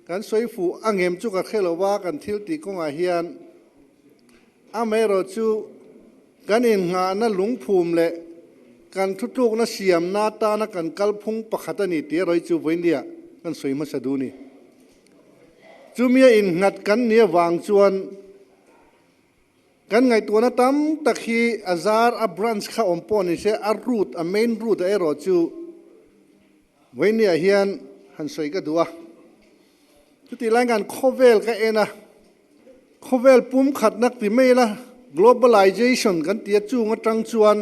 kan soi fu angem chu ka khelowa kan thil ti ko nga hian amero chu kan in nga na lungphum le kan thutuk na siam na ta na kan kalphung pakhatani ti roi chu voindia kan soi ma saduni chumia in ngat kan nia wang chuan kan ngai tu na tam takhi azar a branch kha omponi se a root a main root a ero chu voinia hian han soi ka duwa chuti langan khovel ka ena khovel pum khat nak ti mela globalization kan tia chu nga tang chuan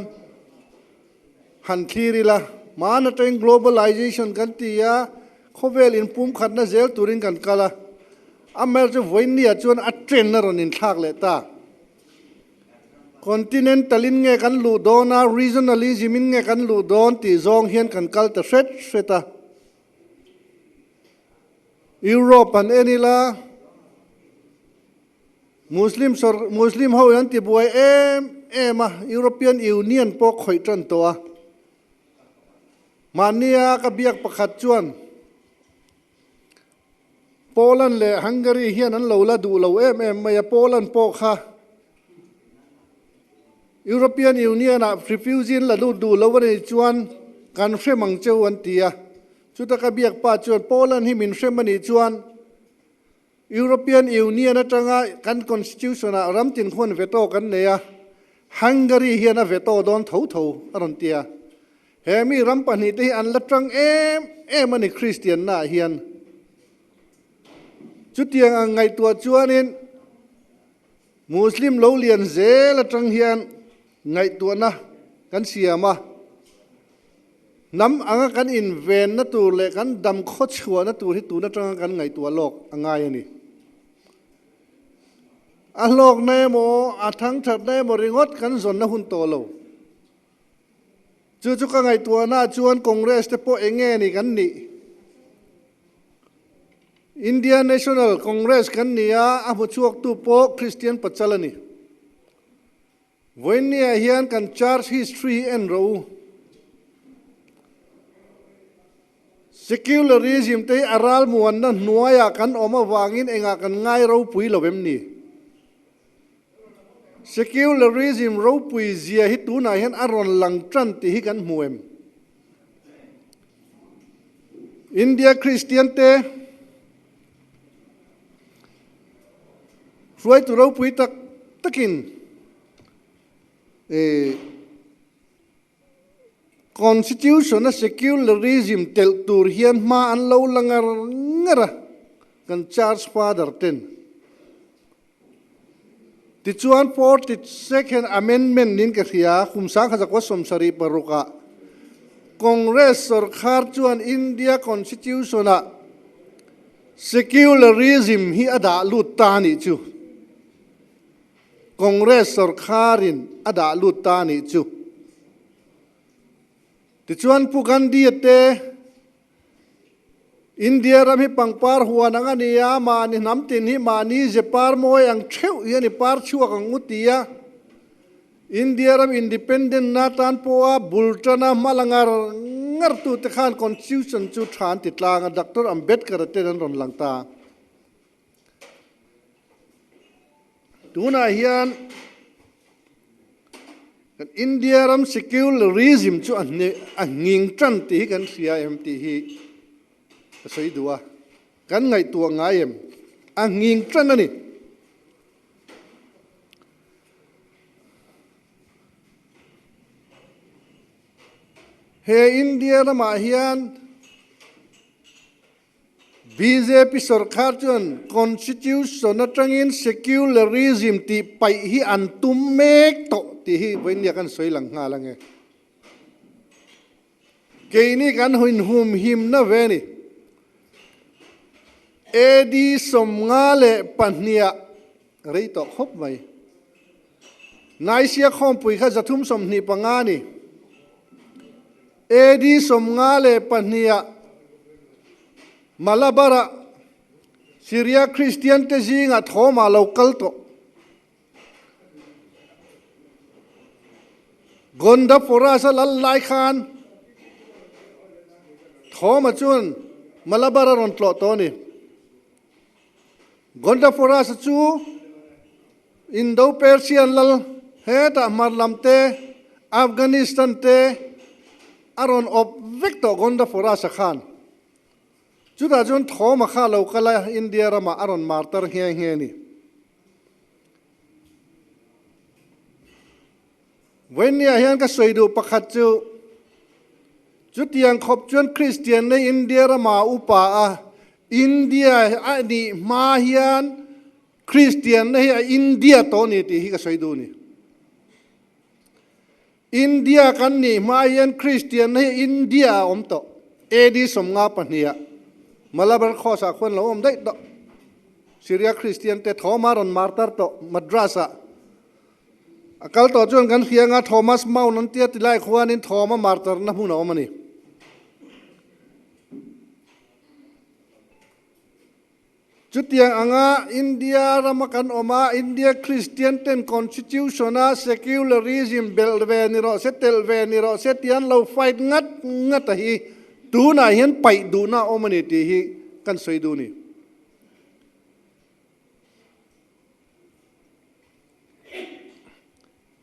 han thiri la mana teng globalization kan tia khovel in pum khat na zel turin kan kala amer chu voinia chuan a trend na ron in thak le ta continentalin nge kan lu dona regionalism in nge kan lu don ti zong hian kan kal ta seta Europe and enila Muslim ho yan ti buai em European Union po khoi tran toa mania ka biak pakhat chuan Poland le Hungary hian an lo la du lo em maya Poland po kha European Union a refugee la du lo ni chuan kan hremang cheu an tia chuta ka biak pa chuan Poland hi min hremani chuan European Union atanga kan constitution a ramtin khon veto kan neya Hungary hian a veto don tho aron tia hemi rampani te an latang em ani Christian na hian chutiang angai tua chuanin Muslim lo lian zel atang hian ngai tua na kan siama nam anga kan inven na tu le kan dam kho chhuwa na tu hi tu na tang kan ngai tua lok angai ani a lok ne mo a thang that ne mo ringot kan zon na hun to lo chu ka ngai tua na chuan congress te po enge ni kan ni Indian National Congress kan nia a bu chuak tu po Christian pachalani voinia hian kan church history en ro secularism te aral muan na nuaya kan oma wangin enga kan ngai ro pui lovem ni secularism ro pui zia hi tu na hian aron lang tran ti hi kan muem India Christian te ruai tu ro pui takin constitution na secularism tel tur hian ma an lo langar ngara kan charge father ten ti chuan 42nd amendment nin ka khia khumsang kha jakwa somsari paruka congress sarkar chuan India constitution a secularism hi ada lut ta ni chu congress sarkarin ada lut ta ni chu ti chuan pu Gandhi te India ram hi pangpar huan anga nia mani namtin hi mani je par moi ang theu yani par chuak ang utia India ram independent na tan poa bultana malangar ngar tu te khan constitution chu than ti tlang Dr. Ambedkar te ran ron langta tuna hian India ram secularism chu anging tran ti kan CIMT hi sei dua kan ngai tua ngaim anging tran ani he India ram hian BJP sarkar chuan constitution atangin secularism ti pai hi antum mek to ti hi voinia kan soilang nga lange keini kan huin hum him na veni edi somngale pahnia rei to khop mai naisia khom pui kha jathum somni pangani edi somngale pahnia Malabara Syria Christian te zinga thoma local to Gonda forasa lalai khan thoma chun Malabara ron tlo to ni Gonda Forasa chu Indo-Persian lal heta marlamte Afghanistan te aron of vector Gonda Forasa khan chuda jon thoma kha lokala India rama aron martar nge ni when ya hian ka soidu pakhat chu chutiang khop chuan Christian ne India rama upa a India ani ma hian Christian ne India to ni ti hi ka soidu ni India kan ni ma hian Christian ne India om to edi somnga pahnia malabar khosa khon lo om dai to Syria Christian te thomaron martar to madrasa akal to chuan kan hianga Thomas Mount an tia tilai khuan in thoma martar na huna omani chutiang anga India ramakan oma India Christian ten constitution a secularism belveniro setelveniro setian lo fight ngat hi tuna hian pai duna omani ti hi kan soiduni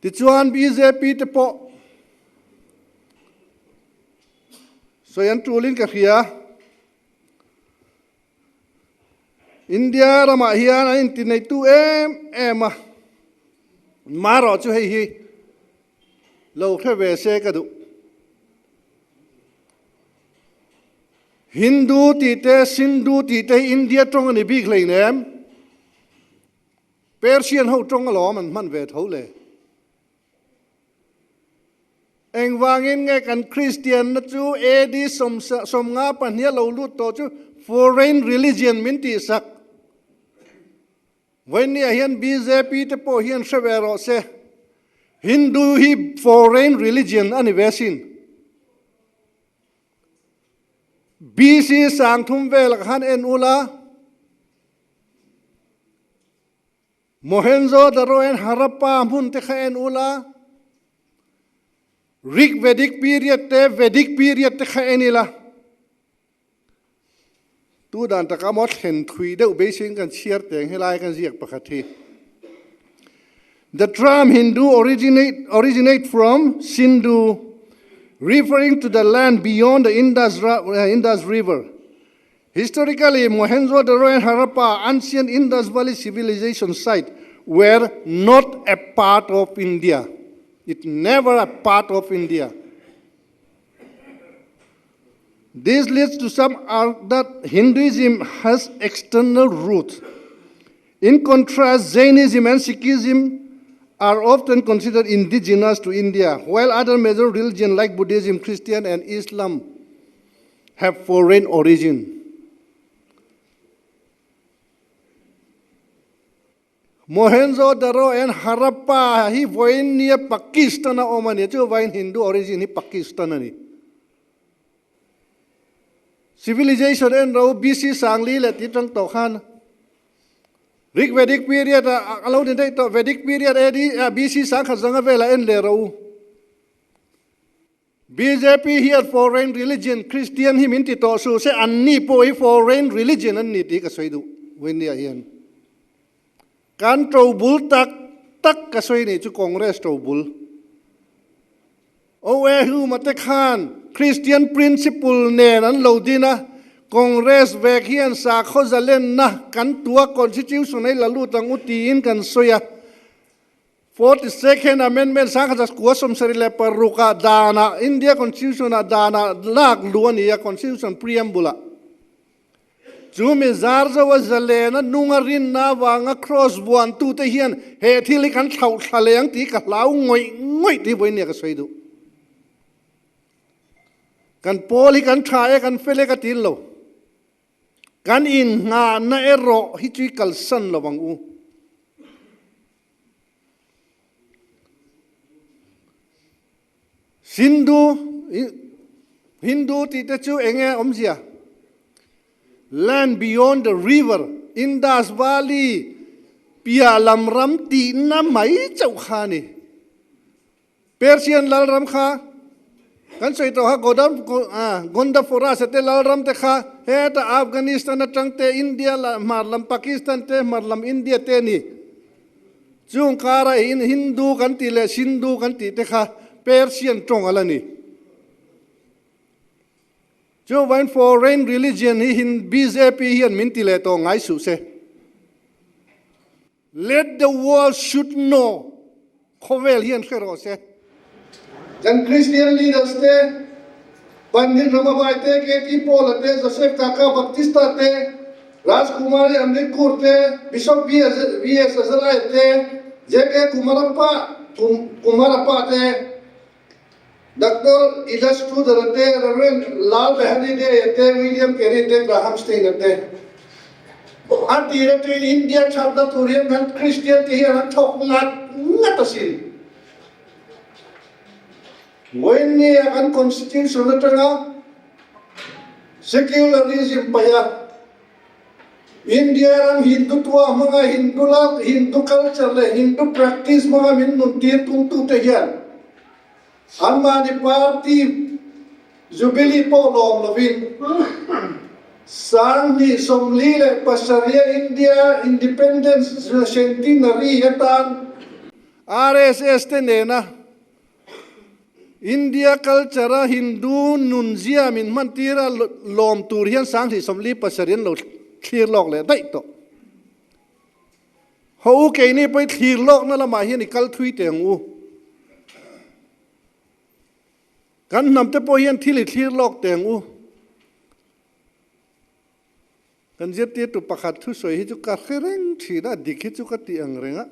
ti chuan BJP te po soyan tulin ka khia India rama hian in tinai tu ema maro chu hei hi lo khave se ka du Hindu ti te Sindhu ti te India tong ani big lei nem Persian ho tong lo man ve tho le eng wangin nge kan Christian na chu edi som nga pan hi lo lut to chu foreign religion min ti sak when ya hian BJP te po hian severo se Hindu hi foreign religion ani vesin BC sang thum vel khan en ula Mohenjo-daro en Harappa mun te kha en ula Rig Vedic period te Vedic period te kha enila tu dan ta kamot hen thui deuh beising kan chiar teng helai kan ziak pakhathi The term Hindu originate from Sindhu referring to the land beyond the Indus River. Historically, Mohenjo-daro and Harappa, ancient Indus Valley civilization site, were not a part of India. It never a part of India. This leads to some argue that Hinduism has external roots. In contrast, Jainism and Sikhism are often considered indigenous to India, while other major religions like Buddhism, Christian, and Islam have foreign origin. Mohenjo-daro and Harappa hi voin near Pakistan omani chu vain Hindu origin hi Pakistan ani. Civilization and ro BC sangli le ti tang to khan. Rig Vedic period alo din dai to Vedic period edi BC sang khazanga vela en le ro. BJP here foreign religion Christian hi min ti to su se anni po hi foreign religion an ni ti ka soidu windia hian. Kan trobul tak ka soi ni chu Congress trobul. Owe hu mate khan Christian principle ne nan lo dina Congress vek hian sa khozalen na kan tua constitution ai lalu tang utiin kan soya 42nd amendment sa khajas kuasom sarile paruka dana India constitution dana lak luania constitution preamble Jumi zarza wa zalena nungarin na wanga cross buan tu te hian he thili kan thau thaleng ti ka lau ngoi ti boinia ka soidu kan poli kan thae kan fele ka tin lo kan in nga na ero hi chui kal san lo bang u Hindu ti te chu enge omzia land beyond the river Indus Valley pia lam ram ti na mai chau khani Persian lal ram kha kan soi to ha gonda fora se te lal ram te kha he ta Afghanistan atang te India la marlam Pakistan te marlam India te ni chung kara in Hindu kan ti le Sindhu kan ti te kha Persian tong ala ni chu one foreign religion hi hin BJP hian min ti le to ngai su se let the world should know khovel hian khero se kan Christian leaders te Pandit Ramabai te KT Paul te Joseph Kaka Baptista te Rajkumari Amrikur te Bishop V.S. Azalai te J.K. Kumarappa te Dr. Idas Tudar te Reverend Lal Behari te William Carey te Graham Steiner te Anti in India Chabda Turian and Christian te here talk not a sin when ni akan constitution na tanga secularism paya India ram Hindutwa mga Hindu culture le Hindu practice mga minuntir tungtu te yan Hmanni party Jubilee po long lovin Sanghi somli le pasaria India independence centenary hatan RSS te nena India culture Hindu nunzia min mantira lom turian sanghi somli pasarian lo clear log le dai to ho ke ni pai clear log na la ma hian kal thui teng u kan nam te po hian thili clear log teng u kan jet te tu pakhat thu soi hi chu ka khereng thina dikhi chu ka ti ang renga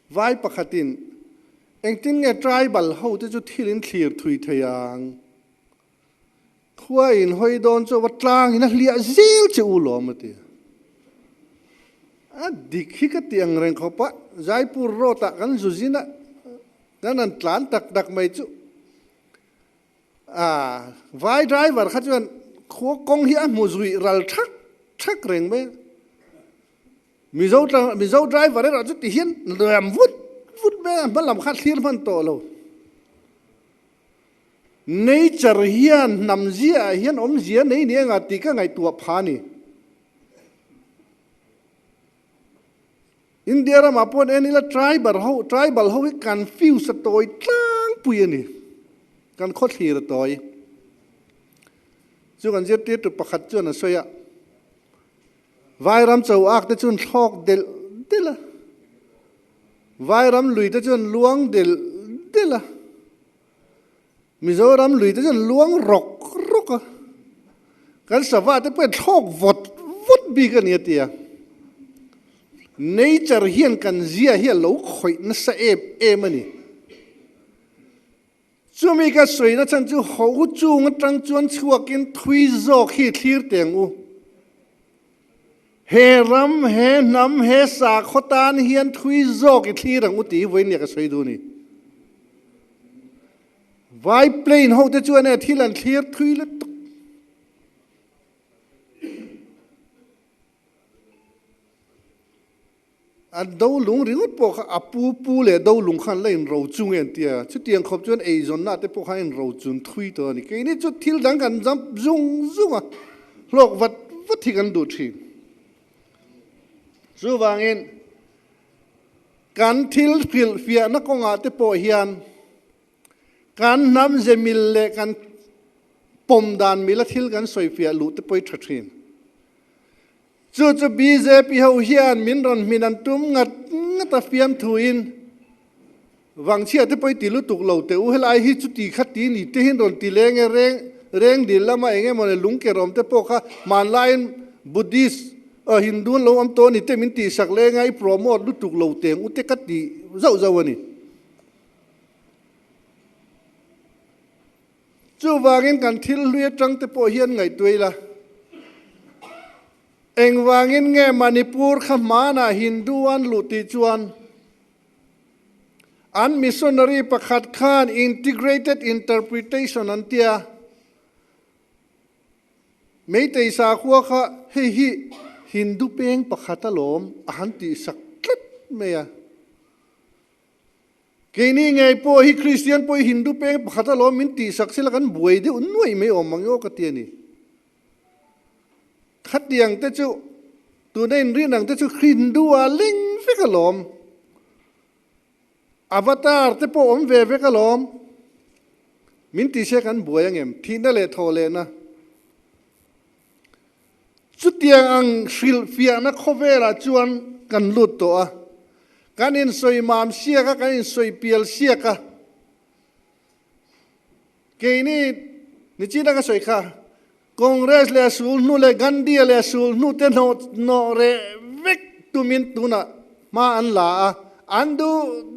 vai pakhatin engtin nge tribal ho te chu thilin clear thui thayang khua in hoi don chu watlang ina lia zil che u lo mate a dikhi ka ti ang reng khopa jaipur rota kan zuzina kan an tlan tak dak mai chu vai driver kha chuan kho kong hi a muzui ral thak reng me mizo driver ra chu ti hian ram vut be ban lam khat thir man to lo nature hian namzia hian omzia nei ne nga ti ka ngai tua phani India ra mapon enila tribal ho confuse toy tlang puyani kan khot hir toy chu kan jet te tu pakhat chu na soya vairam chau ak te chun thok del vairam lui te chun luang del Mizoram lui te chun luang rok kan sawa te pe thok vot bi kan yatia nature hian kan zia hi lo khoi na sa e mani chumi ka soi na chan chu ho chu ngatang chuan chuakin thui zo khi thlir teng u he ram he nam he sa khotan hian thui zo ki thirang u ti voin ya ka soi du ni vai plane ho te chuan e thilan thlir thui le an do lung ringot po kha apu le do lung khan lein ro chung en tia chu tiang khop chuan ei zon na te po kha en ro chun thui to ni ke ni chu thil dang kan jam zung a lok wat thi kan du thi chu wangin kan thil phil fia na ko nga te po hian kan nam zemil le kan pom dan mi la thil kan soi fia lu te poi thathin chu BJP ho hian min ron minan tum ngat ta fiam thuin wang chia te poi ti lu tuk lo te u helai hi chu ti khati ni te hin ron ti leng reng dil lama enge mon lung ke rom te po kha man lain buddhist hindu lo am to ni te min ti sak le ngai promote lu tuk lo te u te kati zau ani chu wangin kan thil lui tang te po hian ngai tuila eng wangin nge Manipur khamana Hinduan luti chuan an missionary pakhat khan integrated interpretation antia meitei sa khuwa kha hi Hindu peng pakhat alom ahan ti saklet meya cái này ngày po hi Christian po hi Hindu pe khata lo min ti sak sila kan buai de unnoi me om mangyo ka tiani khat yang te chu tu nên ri nang te chu Hindu a ling fe ka lom avatar te po om ve ve ka lom min ti se kan buai angem thi na le tho le na chu tiang ang sil fia na khovela chuan kan lut to a kan in soi mam sia ka kan in soi pial sia ka ke ni chi na ka soi kha congress le sul nu le Gandhi le sul nu te no re vek tu min tu na ma an la an du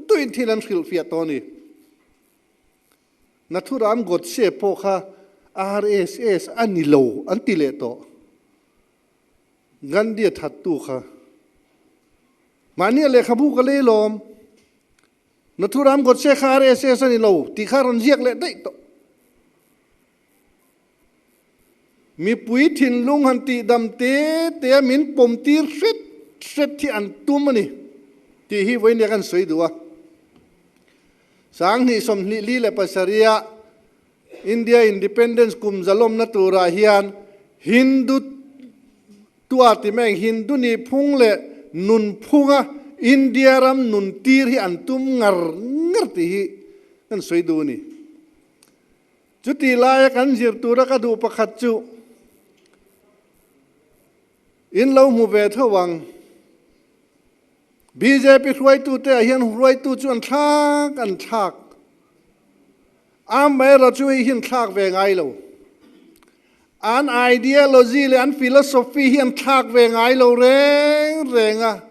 tuin thilam sil fia to ni na thuram got se po kha RSS ani lo an ti le to Gandhi that tu kha mani le khabu ka le lom na thuram got se khar SS ani lo ti kharon jiak le dai to mi pui thin lung han ti dam te min pom tir set thi an tum ani ti hi voi ne kan soi duwa sang ni som li le pasaria India independence kum zalom na tura hian Hindu tua ti meng Hindu ni phung le nun phunga India ram nun tir hi antum ngar ti hi kan soi du ni chuti lai kan jir tura ka du pakhat chu in lo mu ve thawang BJP hruai tu te hian hruai tu chu an thak am mai ra chu hin thak ve ngai lo an ideology le an philosophy hian thak ve ngai lo renga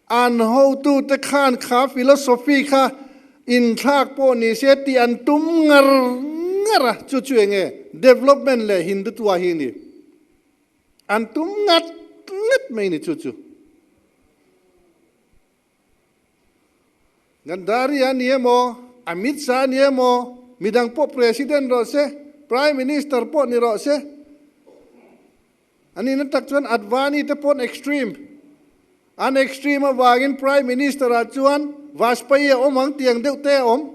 an ho tu te khan kha philosophy kha in thak po ni se ti an tum ngar chu nge development le Hindu tua hi ni an tum ngat mai ni chu Gandari an mo Amit Shah ni mo midang po president ro se prime minister po ni ro se ani na tak chuan Advani te pon extreme an extreme awagin prime minister a chuan Vajpayee omang tiang deuh te om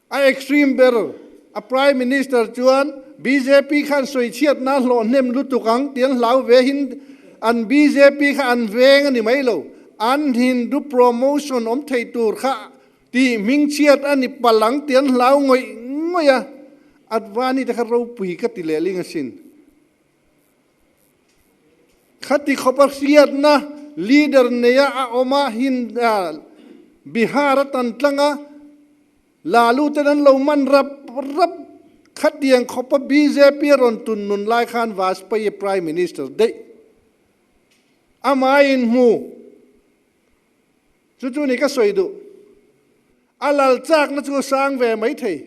a extreme better a prime minister chuan BJP khan soi chiat na hlo nem lutukang tiang lau ve hin an BJP kha an veng ani mai lo an Hindu promotion om thei tur kha ti ming chiat ani palang tiang lau ngoya Advani te kha ro pui ka ti le ling asin khati khopar siat na leader neya a oma Hinda Bihar tan tlanga lalu tenan lo man rap khatiang khopa BJP ron tun nun lai khan Vajpayee prime minister de amain mu chu ni ka soidu alal chak na chu sang ve mai thei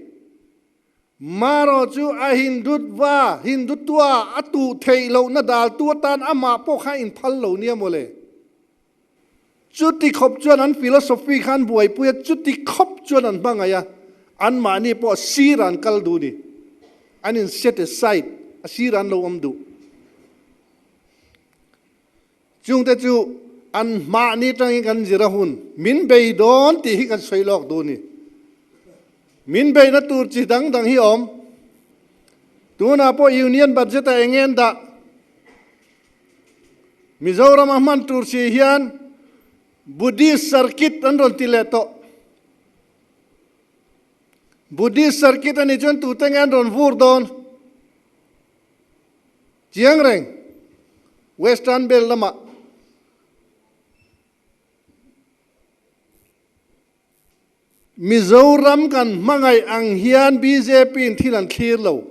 maro chu a Hindu tua atu thei lo na dal tu tan ama po kha in phal lo nia mole chuti khop chuan an philosophy khan buai pu chuti khop chuan an bangaya an mani po siran kal du ni an in set aside a siran lo om du chung te chu an mani tang kan jira hun min bei don ti hi kan soilok du ni min bei na tur chi dang hi om tu na po union budget a engen da Mizoram man tur chi hian Buddhist circuit an ron ti le to Buddhist circuit ani chon tu tengan ron vur don chiang reng western bel lama Mizoram kan mangai ang hian BJP in thilan thlir lo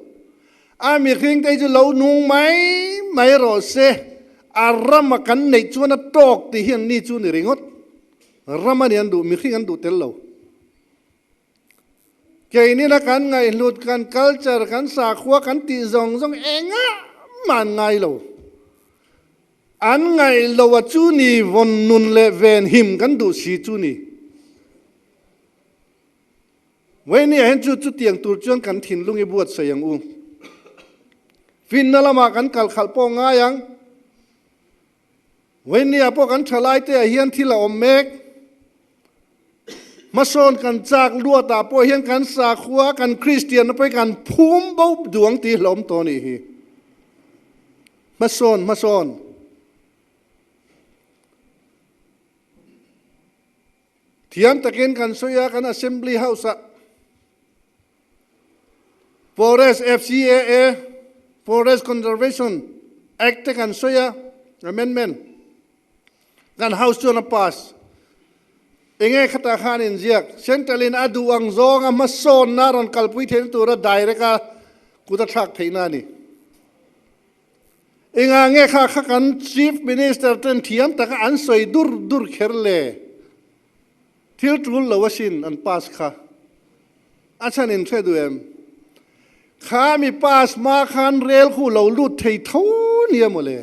ami khing te chu lo nung mai ro se aram kan nei chuan a tok ti hian ni chu ni ringot ramani an du mi khing an du tel lo ke ni na kan ngai lut kan culture kan sa khwa kan ti zong enga man ngai lo an ngai lo wa chu ni von nun le ven him kan du si chu ni when ni hen chu tiang tur chuan kan thin lungi buat sayang u fin na lama kan kal khal po nga yang when ni apo kan thalai te hian thila om mek มาโซนกันจากลัวตาปอยเห็นกันสาขวากันคริสเตียนไปกันภูมิเบาดวงตีหลอมตัวนี้มาโซนเทียมตะเกินกันสอยกัน Assembly House Forest FCAA Forest Conservation Act กันสอย Amendment กัน House จวนpassเองขตาขานอินเจียกเซนต์ลินอดูอังโซงมาโซนนารอนกัลปุยเทนตัวระได้เรกากุตทักเทนานี่เองข้ากัน Chief Minister เต็นเทียมแต่ก็อันสวยดุรเคร์เล่ทิลทุลลวชินอันpassค่ะอาจารย์อินเทรดูเอ็มข้ามีpassมาคันเรลคู่เราลุดเทยทูเนี่ยหมดเลย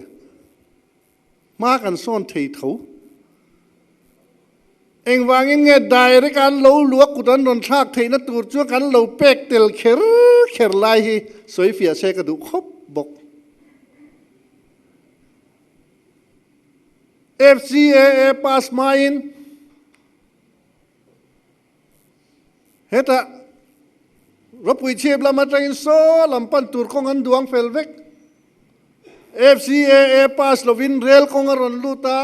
มากันโซนเทยทูเองวางเงี้ยได้ในการเล่าลวกกุดันนนทากเทนตูดจ้วกันเล่าเป็กเตลเคร์ไลฮีสวยเฟียเชกระดูครบบก FCAA pass มาอินเฮตะรบปุยเชียบละมาจังโซลำปันตูดของอันดวงเฟลเวก FCAA pass ลวินเรลของอรอนลูตา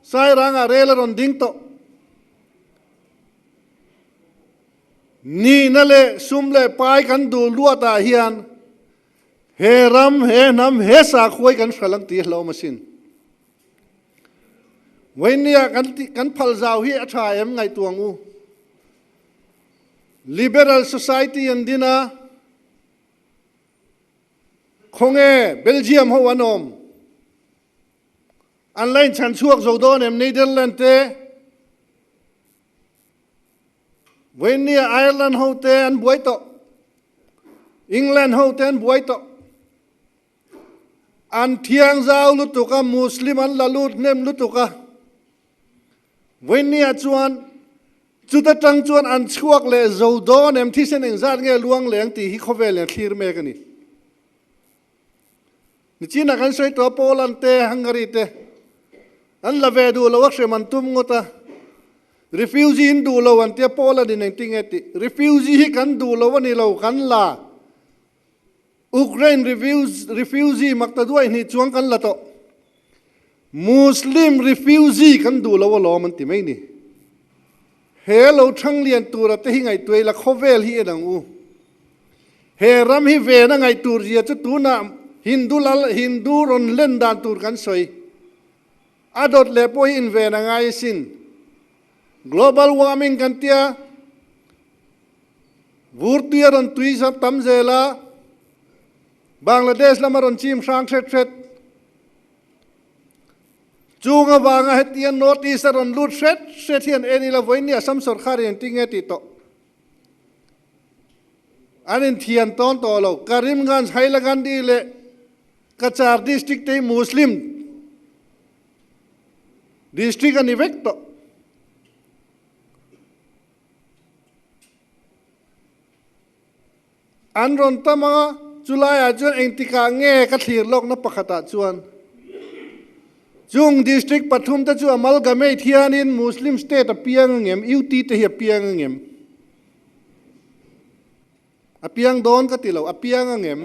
ไซรังอเรลอรอนดิงโตนี่นั่นแหละซุ่มเล่ไปกันดูลัวตาเฮียนเฮรัมเฮน้ำเฮสาคุยกันฝรั่งตีเรามาสินวันนี้กันพัลซาวฮีอัฐายมไงตัวงู Liberal Society อันดินาคงเบลเยียมหัวนมอันไลน์ฉันช่วงโจโดนเนเธอร์แลนด์วันนี้ไอร์แลนด์เขาเตนบวยโตอังกฤษเขาเตนบวยโตอันเทียงเจ้าลุตุกะมุสลิมอันละลุดเนมลุตุกะวันนี้จวนจุดตั้งจวนอันช่วงเลยโจโดเนมที่เส้นเองจัดเงี้ยลวงเหลียงตีฮิโคเวลเลียงทีร์เมกันนี่จีนักการใช้ตัวโปแลนด์เตฮังการีเตอันละเวดูละวักเชมันตุ้มงตาrefugee อินดูเราวันเตียโปแลนด์นี่ติงเอติ refugee กันดูเราวันนี้เรากันละอุกเรน refugee มักตะด้วยนี่จวงกันละโตมุสลิม refugee กันดูเราว่าล้อมันติไม่นี่เฮเราช่างเรียนตัวเราเตหิไงตัวละเขาเวลฮีดังอูเฮรัมฮีเวนังไงตัวเรียจะตัวน่ะฮินดูรอนเล่นดานตัวกันสวยอดอดเล็บโอหินเวนังไงสินglobal warming kan tia vurtia ron tui sap tam zela Bangladesh lama ron chim sang tret chunga wanga hetian north east ron lut tret hian eni la voinia sam sarkari an tingeti to anin thian ton to lo Karimganj Hailakandi le Kachar district te Muslim district ani vek toอันรอนตามาจุลายอาจจะเองติกาเง่กัดหลีโลกนับปะขตาจวนจุงดิสตริกปทุมตะจวนมัลกาเมทียนินมุสลิมสเตทเปียงเงียมอิวตีเทียเปียงเงียมเปียงโดนก็ติเราเปียงเงียม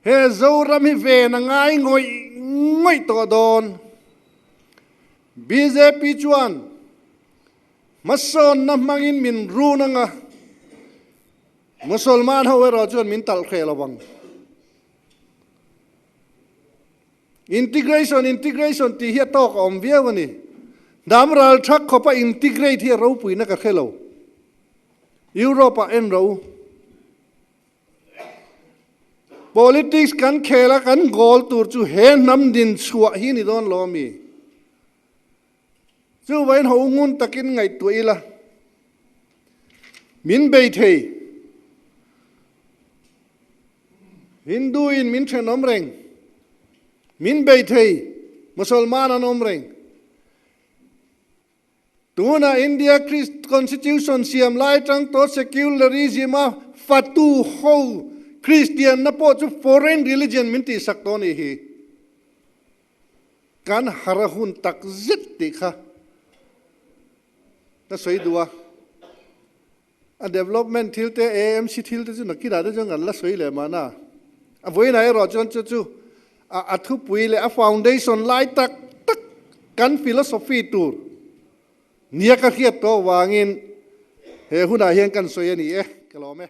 เฮโซรามิเวนง่ายง่อยตัวโดนบีเจปีจวนมาสอนน้ำมังอินมินรูนังมุสลิมเขาเวรอจวนมินตัลเคลวัง integration ที่เฮียตอกอมเวียวันนี้ดามรัลชักเขาไป integrate ที่เราปุยนักเคลวยุโรปเอ็นเรา politics กันเคลกันกอลตูจูเห็นน้ำดินชัวหินี่โดนล้อมีจู่ไว้เขางุนตะกินไงตัวอีละมินเบยเทฮินดูอินมินเชนอมเรงมินเบยเทมุสลิมานอมเรงตัวน่ะอินเดียคริสต์คอนสติทิวชันเสียมไล่จังตัวเซคิวลาริซึมฟัตูโฮคริสเตียนนับว่าจุ foreign religion มินติสักตัวนี้ฮีการหาหุนตักจิตติค่ะ na soi dua a development thil te AMC thil te chu na kira te jong la soi le mana a voi nai ro chon chu a thu pui le a foundation lai tak tak kan philosophy tur nia ka khiat to wangin he huna hian kan soi ani e kalome